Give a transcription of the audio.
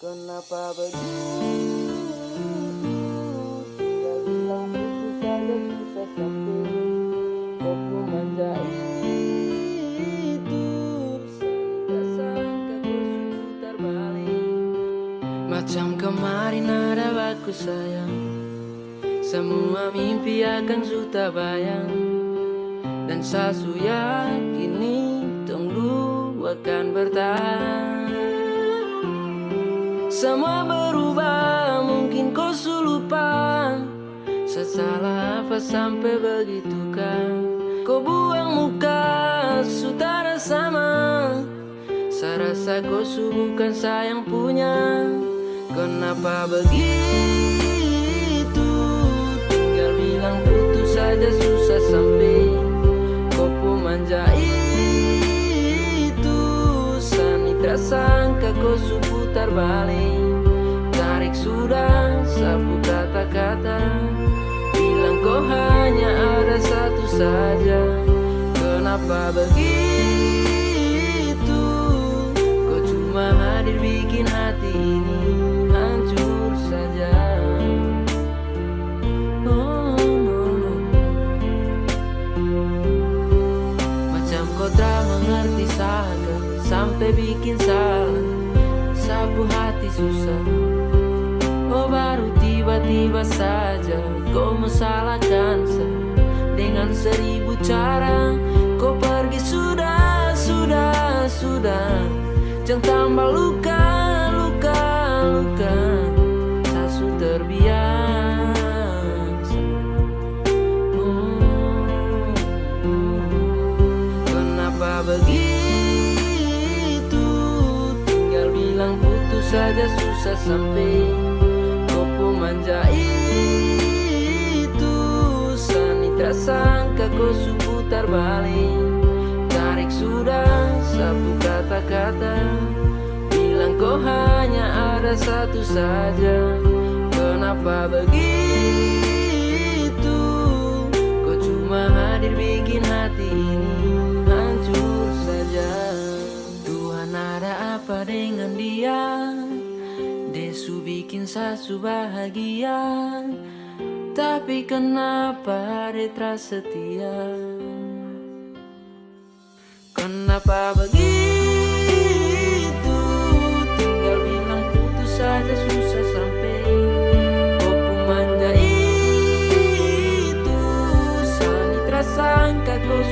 Kenapa begitu? Tinggal bilang putus saja susah sampai kau pun manja itu. Saya sangka kau sudah terbalik. Macam kemarin ada aku sayang, semua mimpi akan sudah bayang. Dan saya yakini tunggu akan bertahan. Semua berubah, mungkin kau lupa. Saya salah apa sampai begitu kan? Kau buang muka, sudah sama. Saya rasa kau bukan sayang punya. Kenapa begitu? Tinggal bilang putus saja susah sampai kau pun manja itu. Sani tak sangka kau putar balik. Tarik sudah sapu kata-kata, bilang kau hanya ada satu saja. Kenapa begitu? Kau cuma hadir bikin hati ini hancur saja. Oh, no, no. Macam kau tak mengerti saja sampai bikin salah, sapu hati susah. Oh, baru tiba-tiba saja kau menyalahkan saya dengan 1000 cara. Kau pergi sudah. Jangan tambah luka. Saya sudah terbiasa. Kenapa begitu? Tinggal bilang putus saja susah sampai kau pun manja itu. Sani tak sangka kau putar balik. Tarik sudah sapu kata-kata, bilang kau hanya ada satu saja. Kenapa begitu? Kau cuma hadir bikin hati ini hancur saja. Tuhan, ada apa dengan dia? Desu bikin saya bahagia, tapi kenapa dia terasa setia? Kenapa begitu? Tinggal bilang putus saja susah sampai kau pun manja itu. Sani tak sangka kau